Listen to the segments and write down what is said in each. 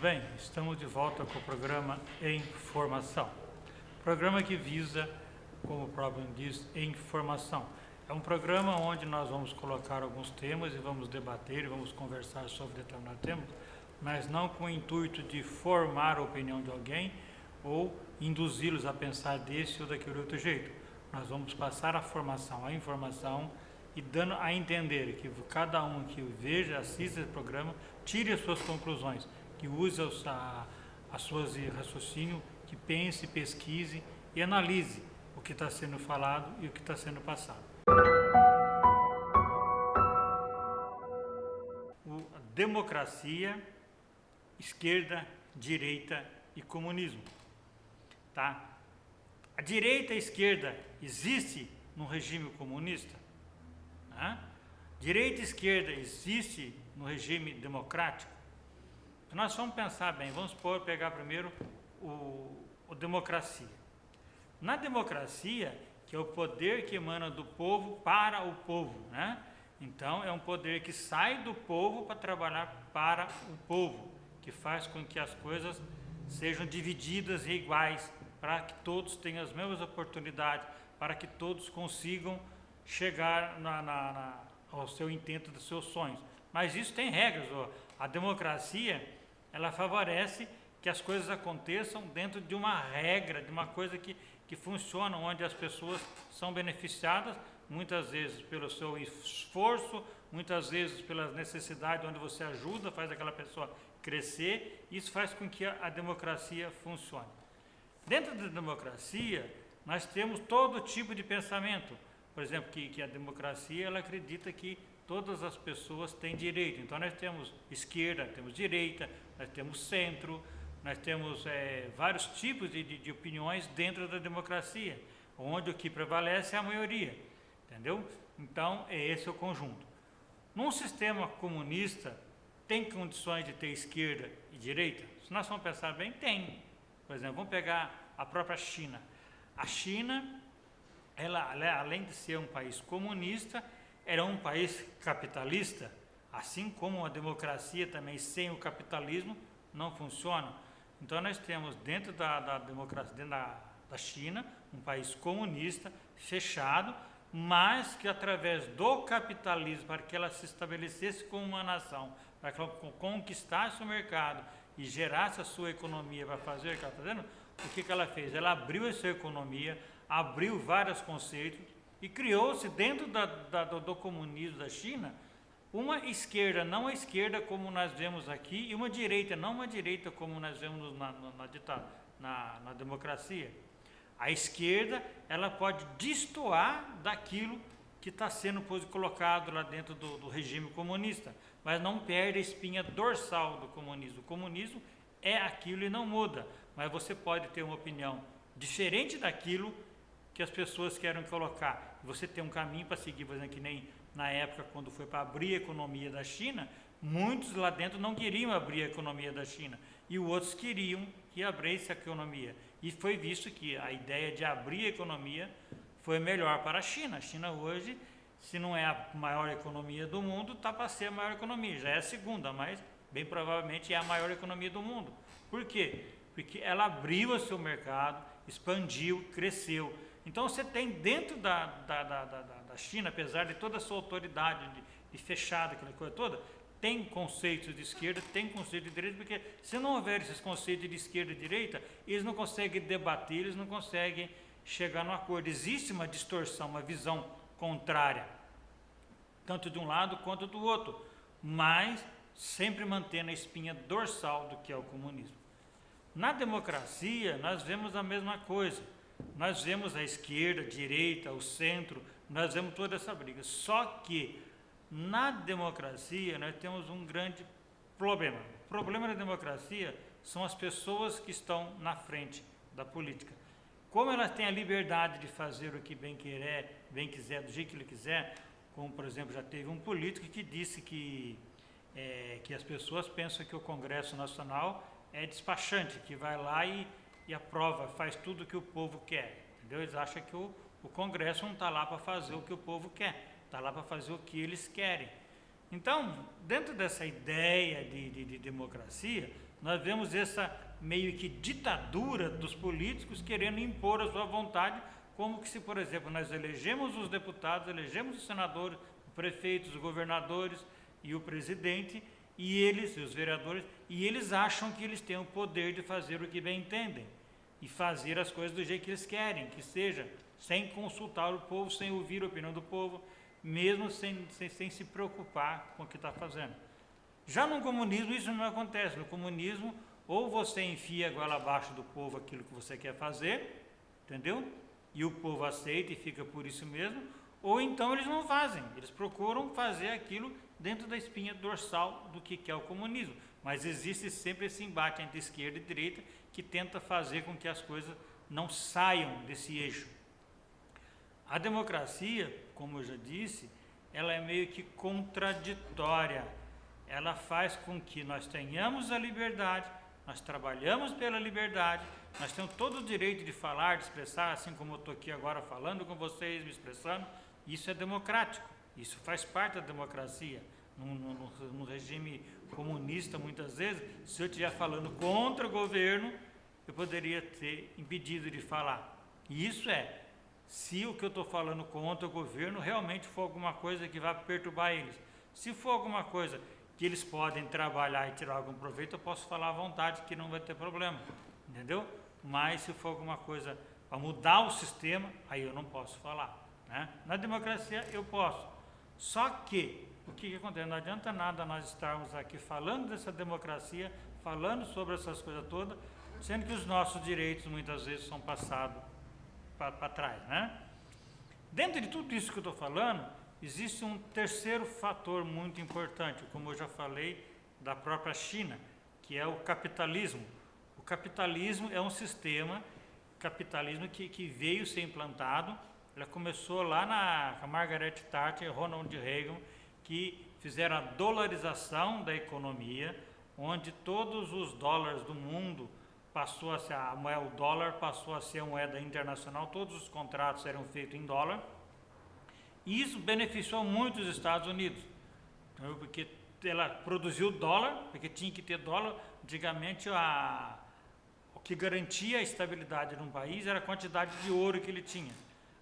bem? Estamos de volta com o programa Informação. Programa que visa, como o próprio diz, informação. É um programa onde nós vamos colocar alguns temas e vamos debater e vamos conversar sobre determinado tema, mas não com o intuito de formar a opinião de alguém ou induzi-los a pensar desse ou daquele outro jeito. Nós vamos passar a informação e dando a entender que cada um que veja, assista esse programa, tire as suas conclusões, que use as suas raciocínio, que pense, pesquise e analise o que está sendo falado e o que está sendo passado. Democracia, esquerda, direita e comunismo. Tá? A direita e a esquerda existe no regime comunista? Direita e esquerda existe no regime democrático? Se nós vamos pensar bem, vamos pegar primeiro o democracia. Na democracia, que é o poder que emana do povo para o povo, né? Então, é um poder que sai do povo para trabalhar para o povo, que faz com que as coisas sejam divididas e iguais, para que todos tenham as mesmas oportunidades, para que todos consigam chegar ao seu intento dos seus sonhos. Mas isso tem regras. A democracia, ela favorece que as coisas aconteçam dentro de uma regra, de uma coisa que funciona, onde as pessoas são beneficiadas, muitas vezes pelo seu esforço, muitas vezes pelas necessidades, onde você ajuda, faz aquela pessoa crescer. Isso faz com que a democracia funcione. Dentro da democracia, nós temos todo tipo de pensamento. Por exemplo, que a democracia, ela acredita que todas as pessoas têm direito. Então, nós temos esquerda, temos direita, nós temos centro, nós temos vários tipos de opiniões dentro da democracia, onde o que prevalece é a maioria, entendeu? Então, esse é o conjunto. Num sistema comunista, tem condições de ter esquerda e direita? Se nós vamos pensar bem, tem. Por exemplo, vamos pegar a própria China. A China, ela, além de ser um país comunista, era um país capitalista, assim como a democracia também sem o capitalismo não funciona. Então nós temos dentro da democracia, dentro da China, um país comunista, fechado, mas que através do capitalismo, para que ela se estabelecesse como uma nação, para que ela conquistasse o mercado e gerasse a sua economia para fazer o que ela está fazendo, o que ela fez? Ela abriu a sua economia, abriu vários conceitos e criou-se dentro do comunismo da China uma esquerda, não a esquerda como nós vemos aqui, e uma direita, não uma direita como nós vemos na democracia. A esquerda, ela pode destoar daquilo que está sendo colocado lá dentro do regime comunista, mas não perde a espinha dorsal do comunismo. O comunismo é aquilo e não muda, mas você pode ter uma opinião diferente daquilo que as pessoas querem colocar. Você tem um caminho para seguir, por exemplo, que nem na época quando foi para abrir a economia da China, muitos lá dentro não queriam abrir a economia da China, e outros queriam que abrisse a economia. E foi visto que a ideia de abrir a economia foi melhor para a China. A China hoje, se não é a maior economia do mundo, está para ser a maior economia. Já é a segunda, mas bem provavelmente é a maior economia do mundo. Por quê? Porque ela abriu o seu mercado, expandiu, cresceu. Então você tem dentro da China, apesar de toda a sua autoridade de fechada, aquela coisa toda, tem conceitos de esquerda, tem conceitos de direita, porque se não houver esses conceitos de esquerda e direita, eles não conseguem debater, eles não conseguem chegar num acordo. Existe uma distorção, uma visão contrária, tanto de um lado quanto do outro, mas sempre mantendo a espinha dorsal do que é o comunismo. Na democracia, nós vemos a mesma coisa. Nós vemos a esquerda, a direita, o centro, nós vemos toda essa briga. Só que na democracia nós temos um grande problema. O problema da democracia são as pessoas que estão na frente da política. Como elas têm a liberdade de fazer o que bem quiser, do jeito que ele quiser, como por exemplo já teve um político que disse que as pessoas pensam que o Congresso Nacional é despachante, que vai lá e aprova, faz tudo o que o povo quer, entendeu? Eles acham que o Congresso não está lá para fazer o que o povo quer, está lá para fazer o que eles querem. Então, dentro dessa ideia de democracia, nós vemos essa meio que ditadura dos políticos querendo impor a sua vontade, como que se, por exemplo, nós elegemos os deputados, elegemos os senadores, os prefeitos, os governadores e o presidente, e os vereadores, e eles acham que eles têm o poder de fazer o que bem entendem, e fazer as coisas do jeito que eles querem, que seja sem consultar o povo, sem ouvir a opinião do povo, mesmo sem se preocupar com o que está fazendo. Já no comunismo isso não acontece. No comunismo, ou você enfia a goela abaixo do povo aquilo que você quer fazer, entendeu? E o povo aceita e fica por isso mesmo, ou então eles não fazem, eles procuram fazer aquilo dentro da espinha dorsal do que é o comunismo. Mas existe sempre esse embate entre esquerda e direita que tenta fazer com que as coisas não saiam desse eixo. A democracia, como eu já disse, ela é meio que contraditória. Ela faz com que nós tenhamos a liberdade, nós trabalhamos pela liberdade, nós temos todo o direito de falar, de expressar, assim como eu estou aqui agora falando com vocês, me expressando. Isso é democrático, isso faz parte da democracia. No regime comunista, muitas vezes, se eu estiver falando contra o governo, eu poderia ser impedido de falar. E isso se o que eu estou falando contra o governo realmente for alguma coisa que vai perturbar eles. Se for alguma coisa que eles podem trabalhar e tirar algum proveito, eu posso falar à vontade que não vai ter problema, entendeu? Mas se for alguma coisa para mudar o sistema, aí eu não posso falar, né? Na democracia eu posso. Só que, o que acontece? Não adianta nada nós estarmos aqui falando dessa democracia, falando sobre essas coisas todas, sendo que os nossos direitos muitas vezes são passados para trás, né? Dentro de tudo isso que eu estou falando, existe um terceiro fator muito importante, como eu já falei, da própria China, que é o capitalismo. O capitalismo é um sistema, capitalismo que veio ser implantado. Ela começou lá na Margaret Thatcher e Ronald Reagan, que fizeram a dolarização da economia, onde todos os dólares do mundo passou a ser, o dólar passou a ser a moeda internacional, todos os contratos eram feitos em dólar. E isso beneficiou muito os Estados Unidos, porque ela produziu dólar, porque tinha que ter dólar. Antigamente, o que garantia a estabilidade de um país era a quantidade de ouro que ele tinha.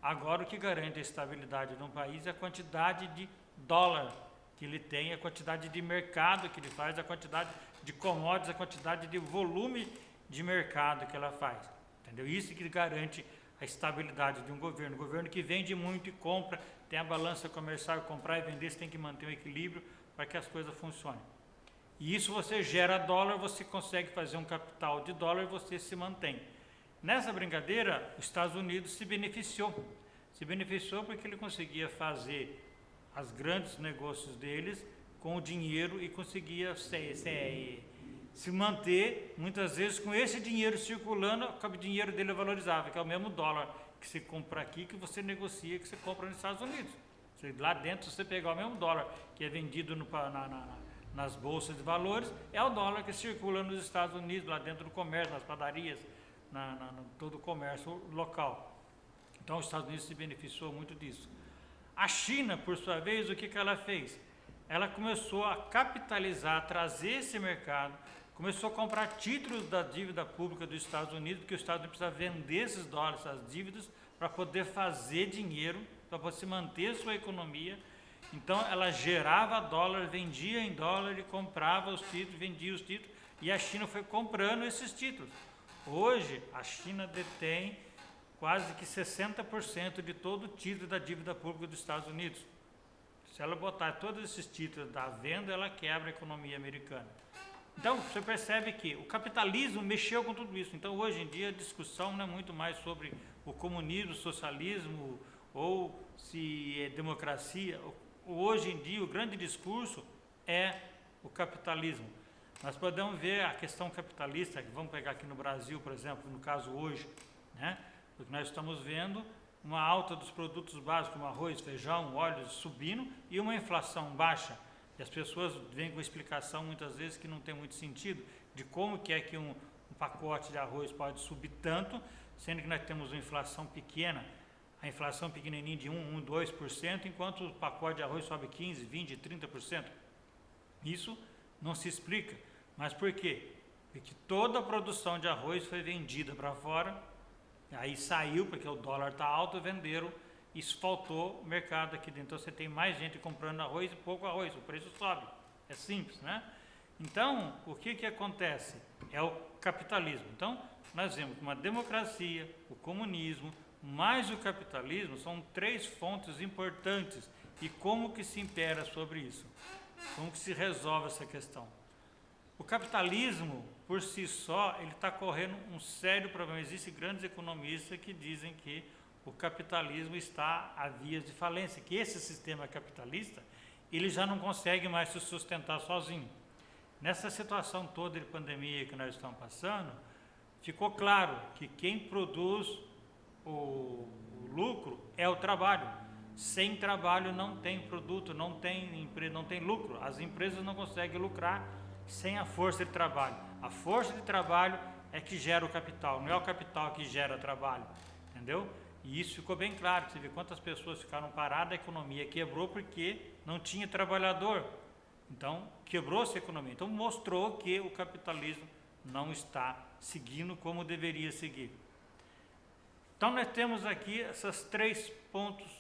Agora, o que garante a estabilidade de um país é a quantidade de dólar que ele tem, a quantidade de mercado que ele faz, a quantidade de commodities, a quantidade de volume de mercado que ela faz. Entendeu? Isso que garante a estabilidade de um governo. O governo que vende muito e compra, tem a balança comercial, comprar e vender, você tem que manter um equilíbrio para que as coisas funcionem. E isso você gera dólar, você consegue fazer um capital de dólar e você se mantém. Nessa brincadeira, os Estados Unidos se beneficiou. Se beneficiou porque ele conseguia fazer os grandes negócios deles com o dinheiro e conseguia se manter, muitas vezes, com esse dinheiro circulando, o dinheiro dele valorizava, que é o mesmo dólar que você compra aqui, que você negocia, que você compra nos Estados Unidos. Lá dentro, se você pegar o mesmo dólar que é vendido nas bolsas de valores, é o dólar que circula nos Estados Unidos, lá dentro do comércio, nas padarias, todo o comércio local. Então, os Estados Unidos se beneficiou muito disso. A China, por sua vez, o que ela fez? Ela começou a capitalizar, a trazer esse mercado, começou a comprar títulos da dívida pública dos Estados Unidos, porque os Estados Unidos precisam vender esses dólares, essas dívidas, para poder fazer dinheiro, para poder se manter sua economia. Então, ela gerava dólar, vendia em dólar e comprava os títulos, vendia os títulos, e a China foi comprando esses títulos. Hoje, a China detém quase que 60% de todo o título da dívida pública dos Estados Unidos. Se ela botar todos esses títulos da venda, ela quebra a economia americana. Então, você percebe que o capitalismo mexeu com tudo isso. Então, hoje em dia, a discussão não é muito mais sobre o comunismo, o socialismo, ou se é democracia. Hoje em dia, o grande discurso é o capitalismo. Nós podemos ver a questão capitalista, vamos pegar aqui no Brasil, por exemplo, no caso hoje, né? Porque nós estamos vendo uma alta dos produtos básicos, como arroz, feijão, óleo subindo e uma inflação baixa. E as pessoas vêm com explicação muitas vezes que não tem muito sentido de como que é que um pacote de arroz pode subir tanto, sendo que nós temos uma inflação pequena, a inflação pequenininha de 1, 2%, enquanto o pacote de arroz sobe 15%, 20%, 30%. Isso não se explica. Mas por quê? porque toda a produção de arroz foi vendida para fora, aí saiu porque o dólar está alto, venderam, isso faltou mercado aqui dentro, então você tem mais gente comprando arroz e pouco arroz, o preço sobe, é simples, né? Então, o que acontece? É o capitalismo. Então, nós vemos uma democracia, o comunismo, mais o capitalismo, são três fontes importantes. E como que se impera sobre isso? Como que se resolve essa questão? O capitalismo, por si só, ele está correndo um sério problema. Existem grandes economistas que dizem que o capitalismo está a vias de falência, que esse sistema capitalista, ele já não consegue mais se sustentar sozinho. Nessa situação toda de pandemia que nós estamos passando, ficou claro que quem produz o lucro é o trabalho. Sem trabalho não tem produto, não tem lucro. As empresas não conseguem lucrar sem a força de trabalho. A força de trabalho é que gera o capital, não é o capital que gera trabalho, entendeu? E isso ficou bem claro. Você vê quantas pessoas ficaram paradas, a economia quebrou porque não tinha trabalhador. Então, quebrou-se a economia. Então, mostrou que o capitalismo não está seguindo como deveria seguir. Então, nós temos aqui esses três pontos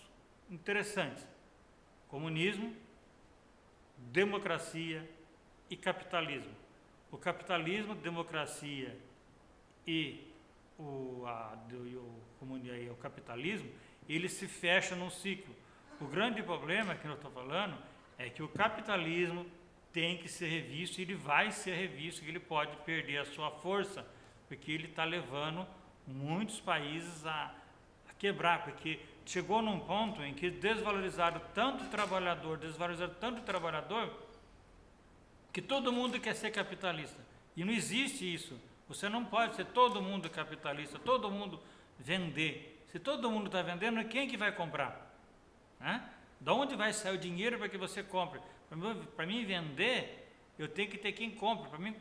interessantes: comunismo, democracia e capitalismo. O capitalismo, democracia e o capitalismo, ele se fecha num ciclo. O grande problema que eu estou falando é que o capitalismo tem que ser revisto, e ele vai ser revisto, que ele pode perder a sua força, porque ele está levando muitos países a quebrar, porque chegou num ponto em que desvalorizaram tanto o trabalhador, que todo mundo quer ser capitalista. E não existe isso. Você não pode ser todo mundo capitalista, todo mundo vender. Se todo mundo está vendendo, quem que vai comprar? Da onde vai sair o dinheiro para que você compre? Para mim vender, eu tenho que ter quem compre. Para mim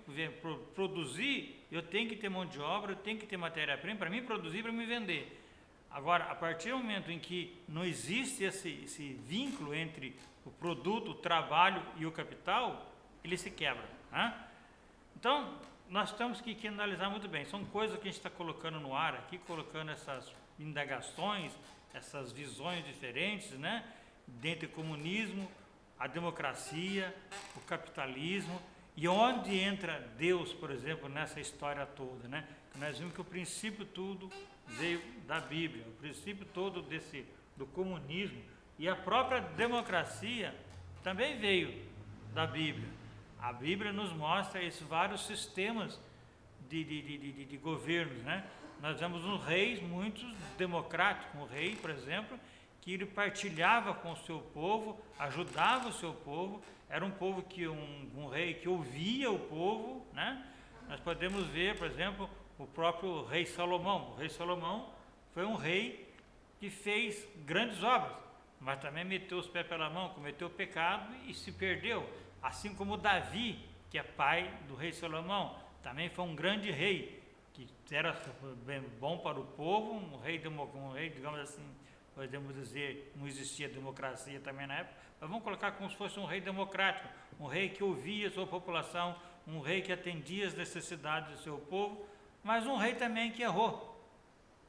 produzir, eu tenho que ter mão de obra, eu tenho que ter matéria-prima. Para mim produzir, para mim vender. Agora, a partir do momento em que não existe esse vínculo entre o produto, o trabalho e o capital, ele se quebra. Então, nós temos que analisar muito bem. São coisas que a gente está colocando no ar aqui, colocando essas indagações, essas visões diferentes, né? Dentre o comunismo, a democracia, o capitalismo, e onde entra Deus, por exemplo, nessa história toda, né? Nós vimos que o princípio tudo veio da Bíblia, o princípio todo do comunismo e a própria democracia também veio da Bíblia. A Bíblia nos mostra esses vários sistemas de governos, né? Nós vemos um rei muito democrático, um rei, por exemplo, que ele partilhava com o seu povo, ajudava o seu povo, era um povo que um rei que ouvia o povo, né? Nós podemos ver, por exemplo, o próprio rei Salomão. O rei Salomão foi um rei que fez grandes obras, mas também meteu os pés pela mão, cometeu pecado e se perdeu. Assim como Davi, que é pai do rei Salomão, também foi um grande rei, que era bem bom para o povo, um rei, digamos assim, podemos dizer, não existia democracia também na época, mas vamos colocar como se fosse um rei democrático, um rei que ouvia a sua população, um rei que atendia as necessidades do seu povo, mas um rei também que errou,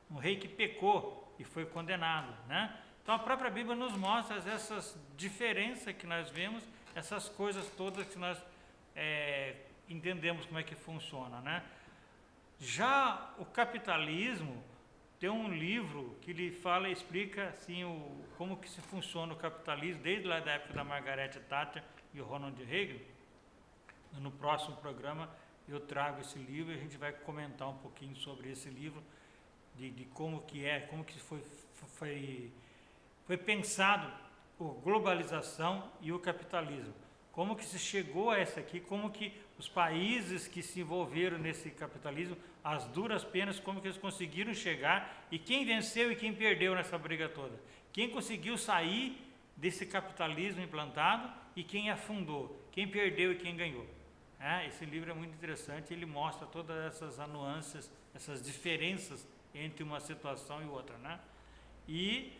um rei que pecou e foi condenado, né? Então a própria Bíblia nos mostra essas diferenças que nós vemos, essas coisas todas que nós entendemos como é que funciona, né? Já o capitalismo, tem um livro que ele explica assim, como que se funciona o capitalismo, desde lá da época da Margaret Thatcher e o Ronald Reagan. No próximo programa eu trago esse livro e a gente vai comentar um pouquinho sobre esse livro, de como que foi pensado a globalização e o capitalismo. Como que se chegou a essa aqui, como que os países que se envolveram nesse capitalismo, as duras penas, como que eles conseguiram chegar, e quem venceu e quem perdeu nessa briga toda. Quem conseguiu sair desse capitalismo implantado e quem afundou, quem perdeu e quem ganhou. Esse livro é muito interessante, ele mostra todas essas nuances, essas diferenças entre uma situação e outra, né? E,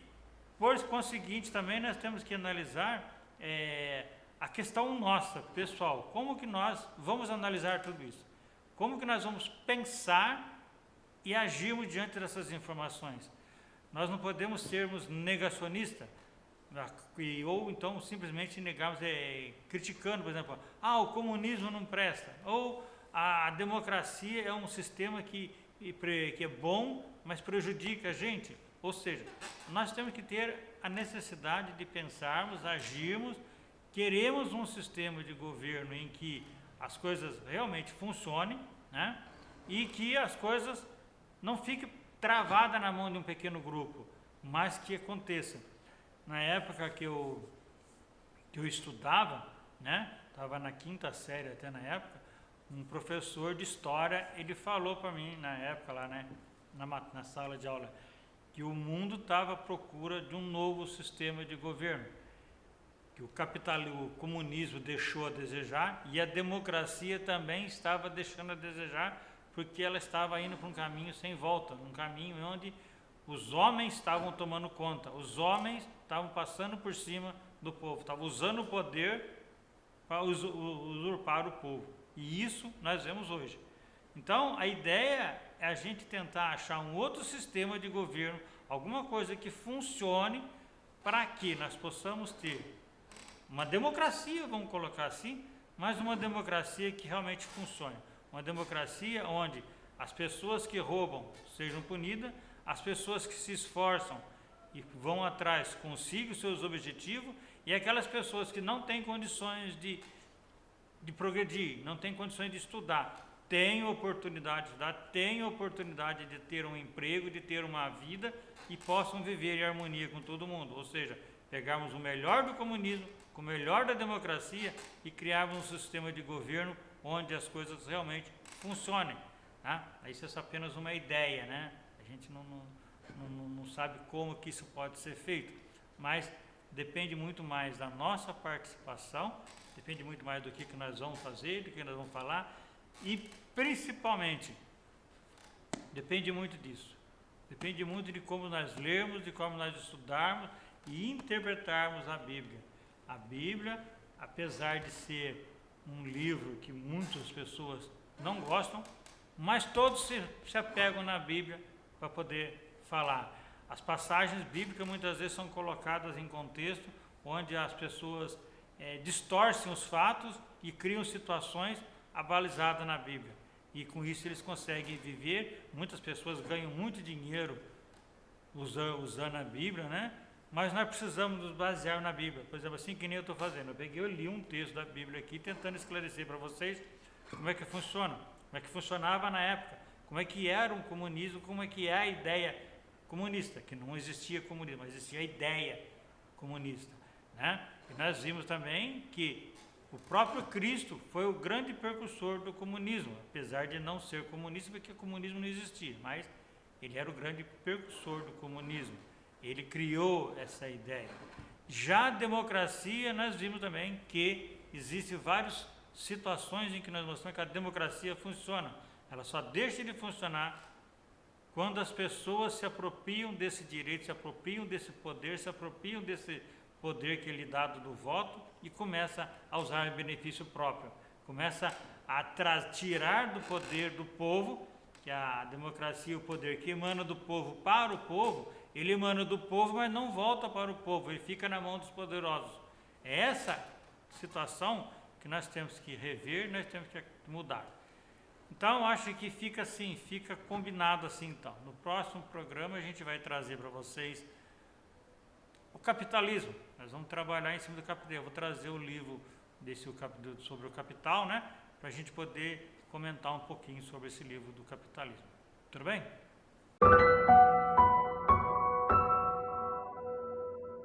por conseguinte, também nós temos que analisar a questão nossa, pessoal, como que nós vamos analisar tudo isso? como que nós vamos pensar e agirmos diante dessas informações. Nós não podemos sermos negacionistas, ou então simplesmente negarmos, criticando, por exemplo, o comunismo não presta, ou a democracia é um sistema que é bom, mas prejudica a gente. Ou seja, nós temos que ter a necessidade de pensarmos, agirmos, queremos um sistema de governo em que as coisas realmente funcionem, né? E que as coisas não fiquem travadas na mão de um pequeno grupo, mas que aconteça. Na época que eu estudava, né? Estava na 5ª série até na época, um professor de história, ele falou para mim na época lá, né? Na sala de aula, que o mundo estava à procura de um novo sistema de governo, que o comunismo deixou a desejar e a democracia também estava deixando a desejar, porque ela estava indo para um caminho sem volta, um caminho onde os homens estavam tomando conta, os homens estavam passando por cima do povo, estavam usando o poder para usurpar o povo. E isso nós vemos hoje. Então, a ideia é a gente tentar achar um outro sistema de governo, alguma coisa que funcione para que nós possamos ter uma democracia, vamos colocar assim, mas uma democracia que realmente funcione. Uma democracia onde as pessoas que roubam sejam punidas, as pessoas que se esforçam e vão atrás consigam seus objetivos, e aquelas pessoas que não têm condições de progredir, não têm condições de estudar, têm oportunidade de estudar, têm oportunidade de ter um emprego, de ter uma vida e possam viver em harmonia com todo mundo. Ou seja, pegarmos o melhor do comunismo, com o melhor da democracia e criarmos um sistema de governo onde as coisas realmente funcionem. Tá? Isso é apenas uma ideia, né? A gente não sabe como que isso pode ser feito, mas depende muito mais da nossa participação, depende muito mais do que nós vamos fazer, do que nós vamos falar, e principalmente depende muito disso. Depende muito de como nós lermos, de como nós estudarmos e interpretarmos a Bíblia. A Bíblia, apesar de ser um livro que muitas pessoas não gostam, mas todos se apegam na Bíblia para poder falar. As passagens bíblicas muitas vezes são colocadas em contexto onde as pessoas distorcem os fatos e criam situações abalizadas na Bíblia. E com isso eles conseguem viver. Muitas pessoas ganham muito dinheiro usando a Bíblia, né? Mas nós precisamos nos basear na Bíblia. Por exemplo, assim que nem eu estou fazendo. Eu li um texto da Bíblia aqui, tentando esclarecer para vocês como é que funciona, como é que funcionava na época, como é que era o comunismo, como é que é a ideia comunista, que não existia comunismo, mas existia a ideia comunista, né? E nós vimos também que o próprio Cristo foi o grande precursor do comunismo, apesar de não ser comunista, porque o comunismo não existia, mas ele era o grande precursor do comunismo. Ele criou essa ideia. Já a democracia, nós vimos também que existem várias situações em que nós mostramos que a democracia funciona. Ela só deixa de funcionar quando as pessoas se apropriam desse direito, se apropriam desse poder, se apropriam desse poder que é lhe dado do voto e começa a usar em benefício próprio. Começa a tirar do poder do povo, que a democracia, o poder que emana do povo para o povo, ele emana do povo, mas não volta para o povo, ele fica na mão dos poderosos. É essa situação que nós temos que rever, nós temos que mudar. Então, acho que fica assim, fica combinado assim então. No próximo programa a gente vai trazer para vocês o capitalismo. Nós vamos trabalhar em cima do capitalismo. Eu vou trazer o livro sobre o capital, né? Para a gente poder comentar um pouquinho sobre esse livro do capitalismo. Tudo bem?